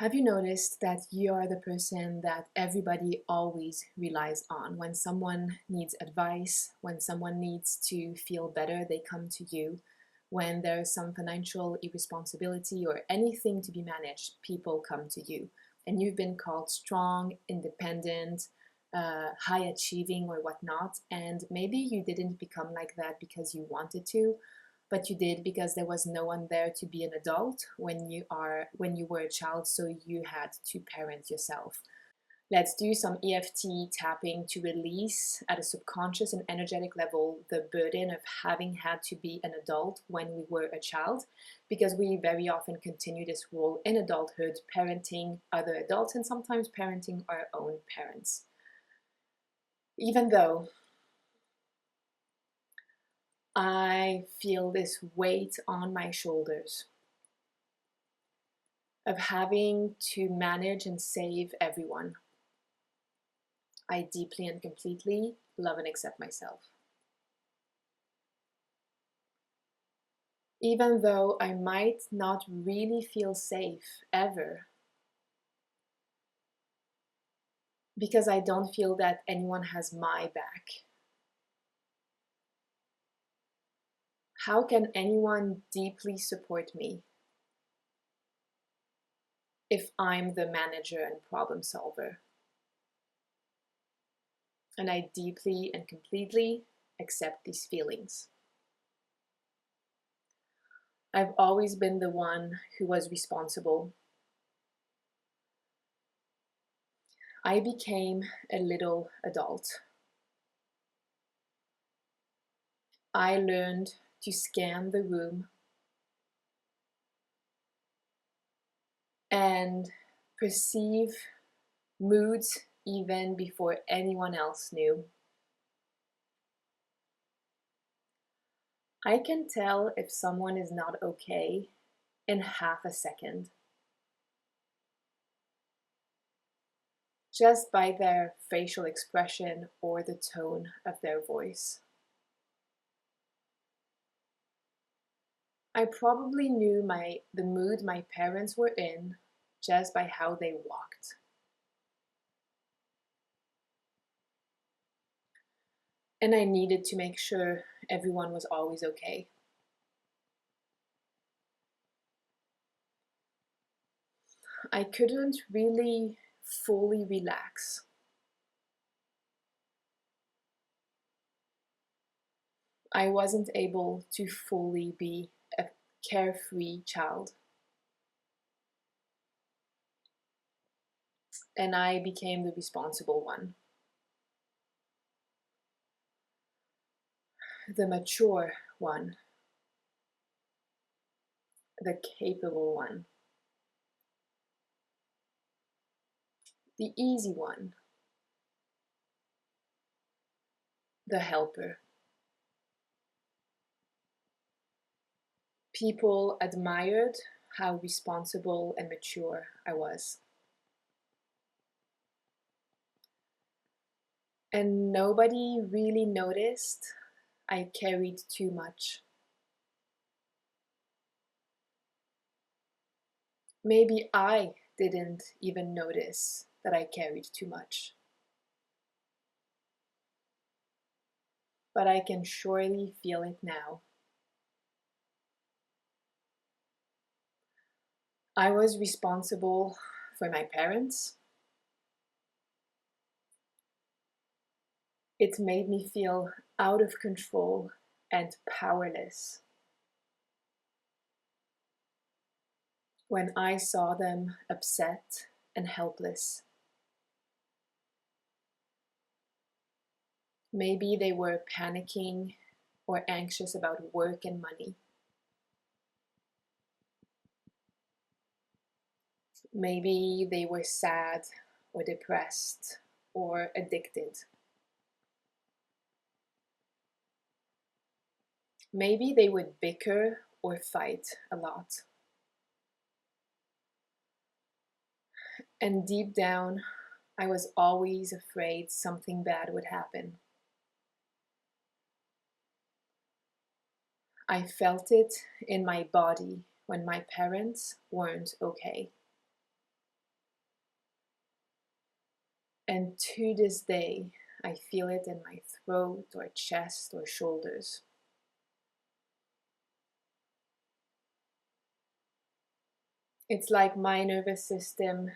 Have you noticed that you are the person that everybody always relies on? When someone needs advice, when someone needs to feel better, they come to you. When there's some financial irresponsibility or anything to be managed, people come to you. And you've been called strong, independent, high achieving, or whatnot. And maybe you didn't become like that because you wanted to, but you did because there was no one there to be an adult when you were a child, so you had to parent yourself. Let's do some EFT tapping to release at a subconscious and energetic level the burden of having had to be an adult when we were a child, because we very often continue this role in adulthood, parenting other adults and sometimes parenting our own parents. Even though I feel this weight on my shoulders of having to manage and save everyone, I deeply and completely love and accept myself. Even though I might not really feel safe ever, because I don't feel that anyone has my back. How can anyone deeply support me if I'm the manager and problem solver? And I deeply and completely accept these feelings. I've always been the one who was responsible. I became a little adult. I learned to scan the room and perceive moods even before anyone else knew. I can tell if someone is not okay in half a second, just by their facial expression or the tone of their voice. I probably knew the mood my parents were in just by how they walked. And I needed to make sure everyone was always okay. I couldn't really fully relax. I wasn't able to fully be a carefree child. And I became the responsible one, the mature one, the capable one, the easy one, the helper. People admired how responsible and mature I was. And nobody really noticed I carried too much. Maybe I didn't even notice that I carried too much. But I can surely feel it now. I was responsible for my parents. It made me feel out of control and powerless when I saw them upset and helpless. Maybe they were panicking or anxious about work and money. Maybe they were sad or depressed or addicted. Maybe they would bicker or fight a lot. And deep down, I was always afraid something bad would happen. I felt it in my body when my parents weren't okay. And to this day, I feel it in my throat or chest or shoulders. It's like my nervous system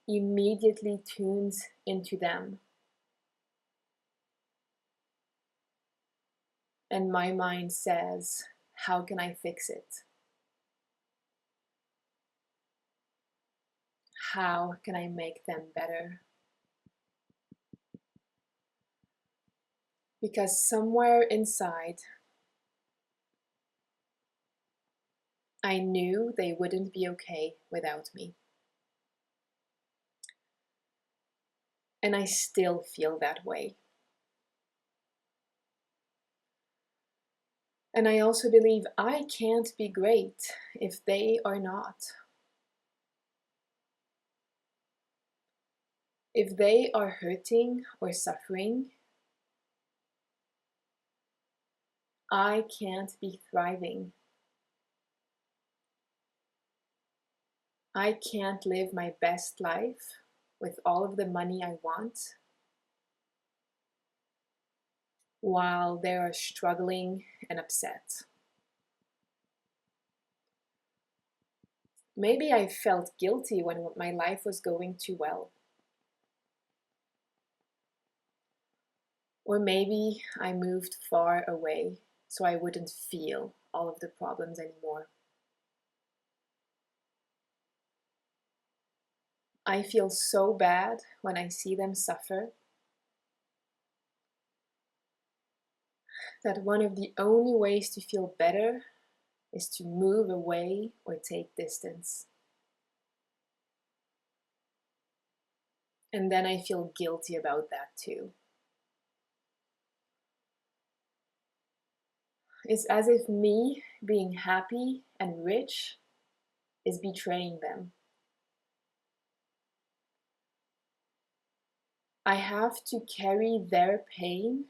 immediately tunes into them. And my mind says, how can I fix it? How can I make them better? Because somewhere inside, I knew they wouldn't be okay without me. And I still feel that way. And I also believe I can't be great if they are not. If they are hurting or suffering, I can't be thriving. I can't live my best life with all of the money I want while they are struggling and upset. Maybe I felt guilty when my life was going too well. Or maybe I moved far away so I wouldn't feel all of the problems anymore. I feel so bad when I see them suffer that one of the only ways to feel better is to move away or take distance. And then I feel guilty about that too. It's as if me being happy and rich is betraying them. I have to carry their pain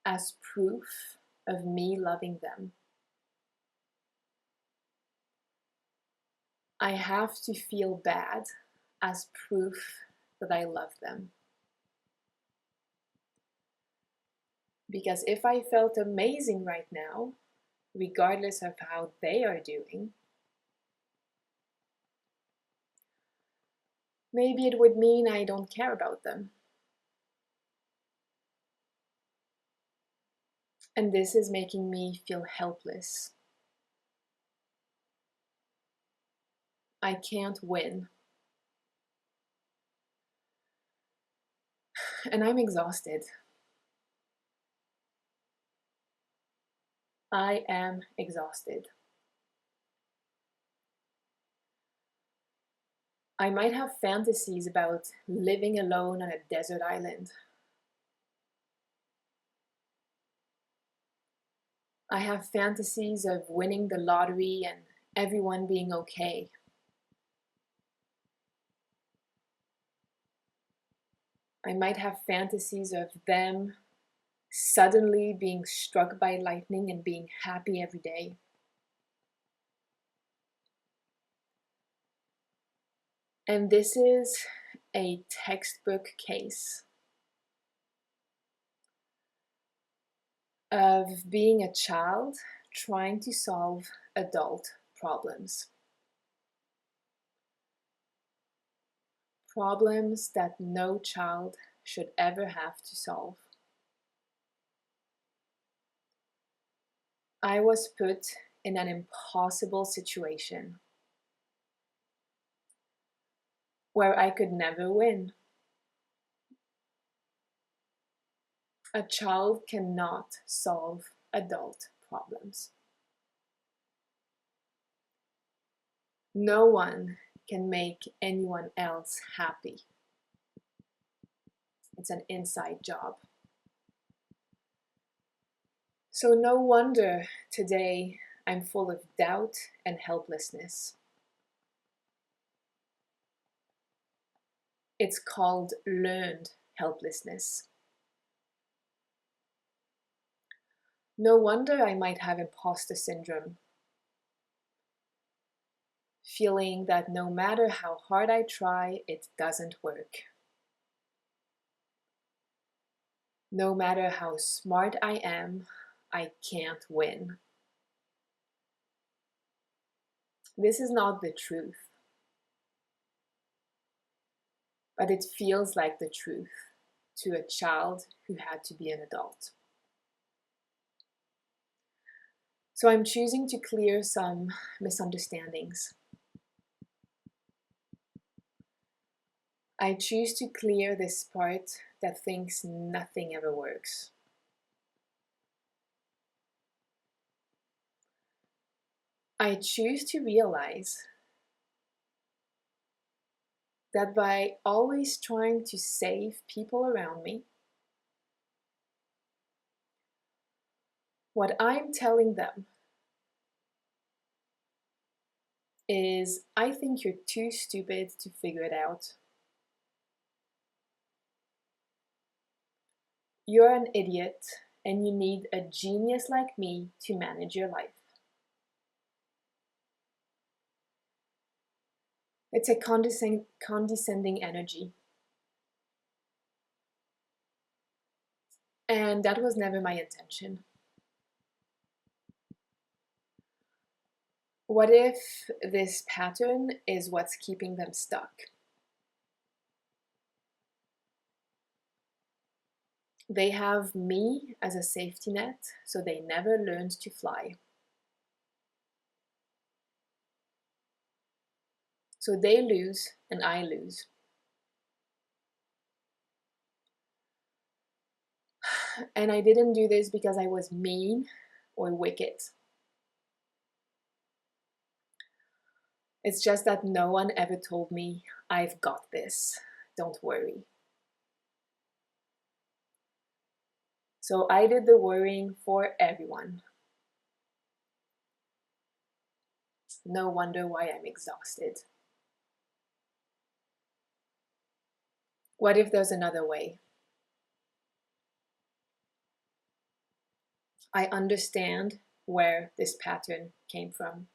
as proof of me loving them. I have to feel bad as proof that I love them. Because if I felt amazing right now, regardless of how they are doing, maybe it would mean I don't care about them. And this is making me feel helpless. I can't win. And I'm exhausted. I am exhausted. I might have fantasies about living alone on a desert island. I have fantasies of winning the lottery and everyone being okay. I might have fantasies of them suddenly being struck by lightning and being happy every day. And this is a textbook case of being a child trying to solve adult problems. Problems that no child should ever have to solve. I was put in an impossible situation where I could never win. A child cannot solve adult problems. No one can make anyone else happy. It's an inside job. So no wonder today I'm full of doubt and helplessness. It's called learned helplessness. No wonder I might have imposter syndrome, feeling that no matter how hard I try, it doesn't work. No matter how smart I am, I can't win. This is not the truth, but it feels like the truth to a child who had to be an adult. So I'm choosing to clear some misunderstandings. I choose to clear this part that thinks nothing ever works. I choose to realize that by always trying to save people around me, what I'm telling them is, I think you're too stupid to figure it out. You're an idiot and you need a genius like me to manage your life. It's a condescending energy. And that was never my intention. What if this pattern is what's keeping them stuck? They have me as a safety net, so they never learned to fly. So they lose and I lose. And I didn't do this because I was mean or wicked. It's just that no one ever told me, I've got this, don't worry. So I did the worrying for everyone. No wonder why I'm exhausted. What if there's another way? I understand where this pattern came from.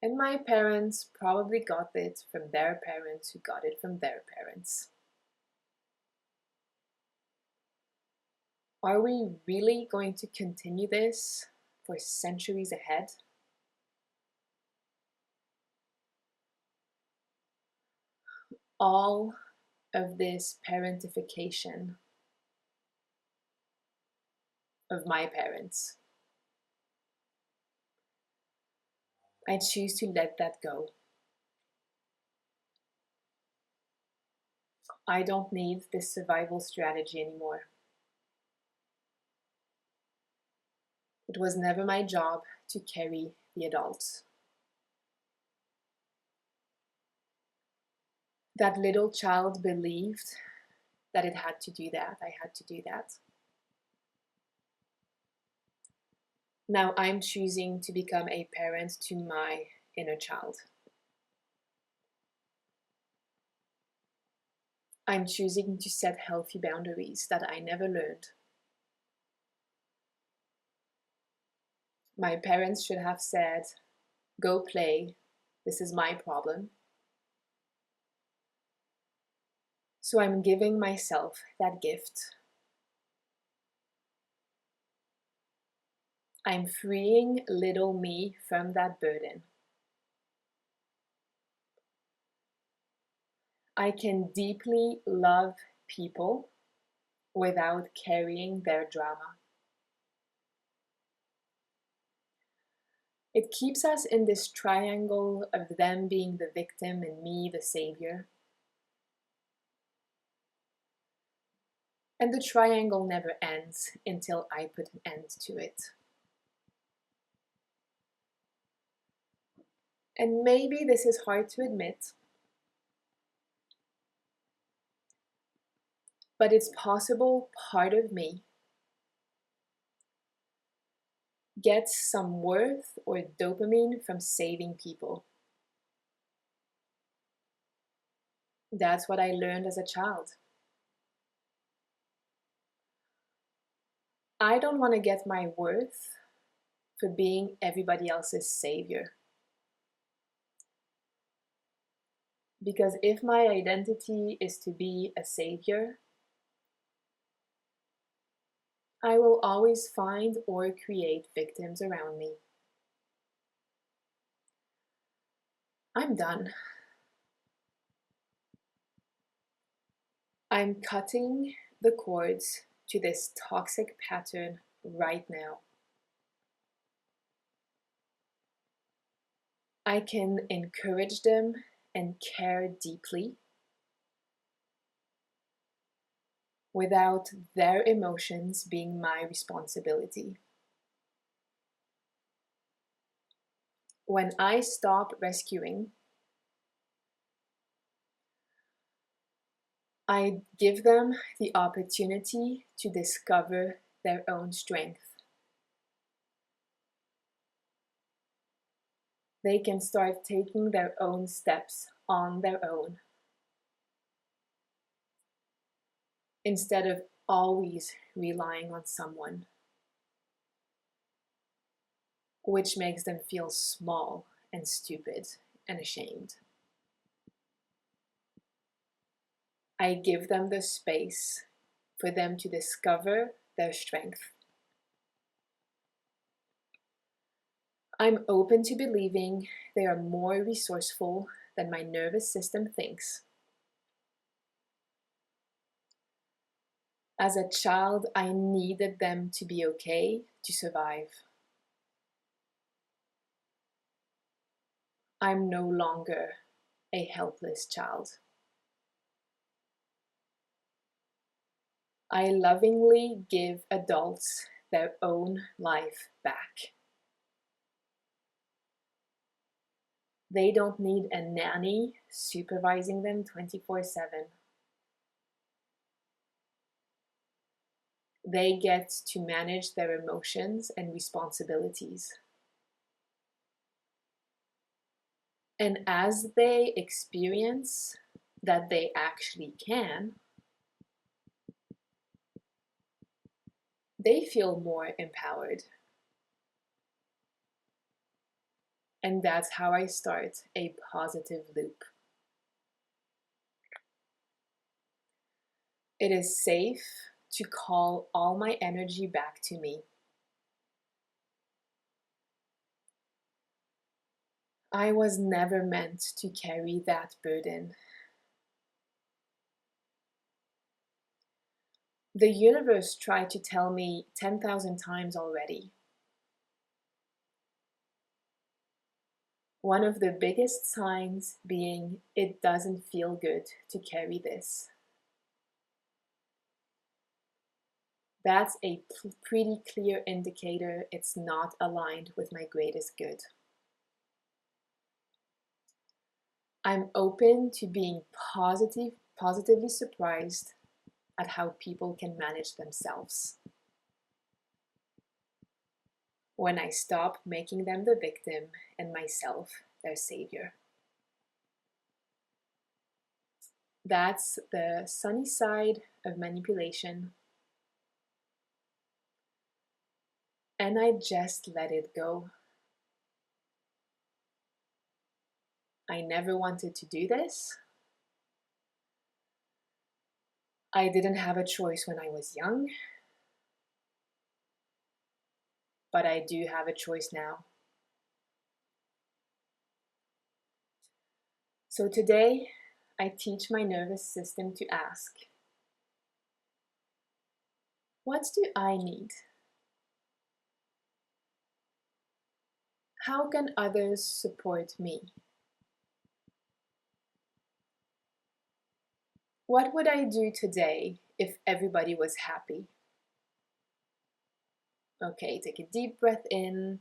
And my parents probably got it from their parents who got it from their parents. Are we really going to continue this for centuries ahead? All of this parentification of my parents. I choose to let that go. I don't need this survival strategy anymore. It was never my job to carry the adults. That little child believed that it had to do that. I had to do that. Now I'm choosing to become a parent to my inner child. I'm choosing to set healthy boundaries that I never learned. My parents should have said, go play, this is my problem. So I'm giving myself that gift. I'm freeing little me from that burden. I can deeply love people without carrying their drama. It keeps us in this triangle of them being the victim and me the savior. And the triangle never ends until I put an end to it. And maybe this is hard to admit, but it's possible part of me gets some worth or dopamine from saving people. That's what I learned as a child. I don't want to get my worth for being everybody else's savior. Because if my identity is to be a savior, I will always find or create victims around me. I'm done. I'm cutting the cords to this toxic pattern right now. I can encourage them and care deeply without their emotions being my responsibility. When I stop rescuing, I give them the opportunity to discover their own strength. They can start taking their own steps on their own, instead of always relying on someone, which makes them feel small and stupid and ashamed. I give them the space for them to discover their strength. I'm open to believing they are more resourceful than my nervous system thinks. As a child, I needed them to be okay to survive. I'm no longer a helpless child. I lovingly give adults their own life back. They don't need a nanny supervising them 24/7. They get to manage their emotions and responsibilities. And as they experience that they actually can, they feel more empowered. And that's how I start a positive loop. It is safe to call all my energy back to me. I was never meant to carry that burden. The universe tried to tell me 10,000 times already. One of the biggest signs being it doesn't feel good to carry this. That's a pretty clear indicator it's not aligned with my greatest good. I'm open to being positively surprised at how people can manage themselves. When I stop making them the victim and myself their savior. That's the sunny side of manipulation. And I just let it go. I never wanted to do this. I didn't have a choice when I was young. But I do have a choice now. So today, I teach my nervous system to ask, what do I need? How can others support me? What would I do today if everybody was happy? Okay, take a deep breath in,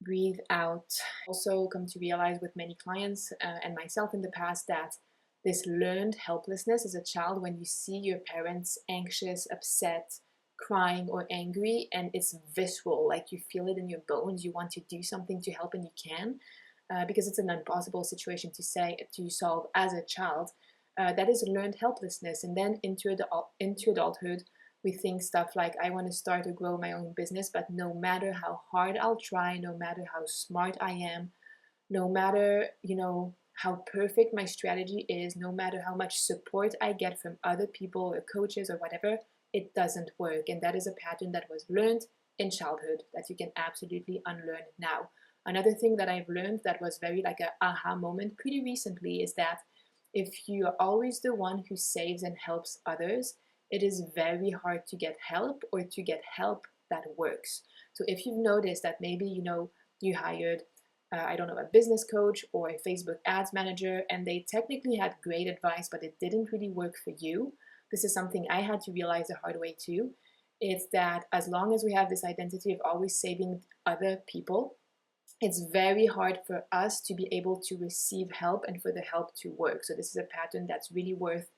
breathe out. Also come to realize with many clients and myself in the past that this learned helplessness as a child, when you see your parents anxious, upset, crying or angry, and it's visceral, like you feel it in your bones, you want to do something to help and you can, because it's an impossible situation to solve as a child. That is learned helplessness. And then into adulthood, we think stuff like, I want to start or grow my own business, but no matter how hard I'll try, no matter how smart I am, no matter, how perfect my strategy is, no matter how much support I get from other people or coaches or whatever, it doesn't work. And that is a pattern that was learned in childhood that you can absolutely unlearn now. Another thing that I've learned that was very like a aha moment pretty recently is that if you are always the one who saves and helps others, it is very hard to get help or to get help that works. So if you've noticed that maybe, you hired, I don't know, a business coach or a Facebook ads manager, and they technically had great advice, but it didn't really work for you. This is something I had to realize the hard way too. It's that as long as we have this identity of always saving other people, it's very hard for us to be able to receive help and for the help to work. So this is a pattern that's really worth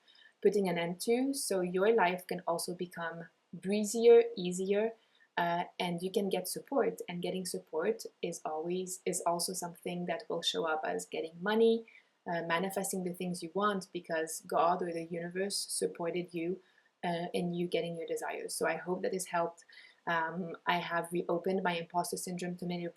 putting an end to, so your life can also become breezier, easier, and you can get support. And getting support is also something that will show up as getting money, manifesting the things you want, because God or the universe supported you in you getting your desires. So I hope that this helped. I have reopened my imposter syndrome tomato.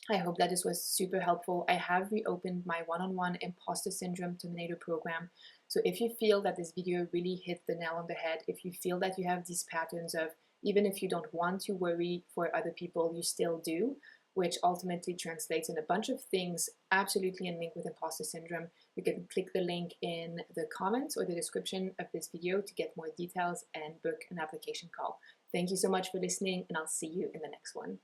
I hope that this was super helpful. I have reopened my one-on-one imposter syndrome terminator program. So if you feel that this video really hit the nail on the head, if you feel that you have these patterns of, even if you don't want to worry for other people, you still do, which ultimately translates in a bunch of things absolutely in link with imposter syndrome, you can click the link in the comments or the description of this video to get more details and book an application call. Thank you so much for listening, and I'll see you in the next one.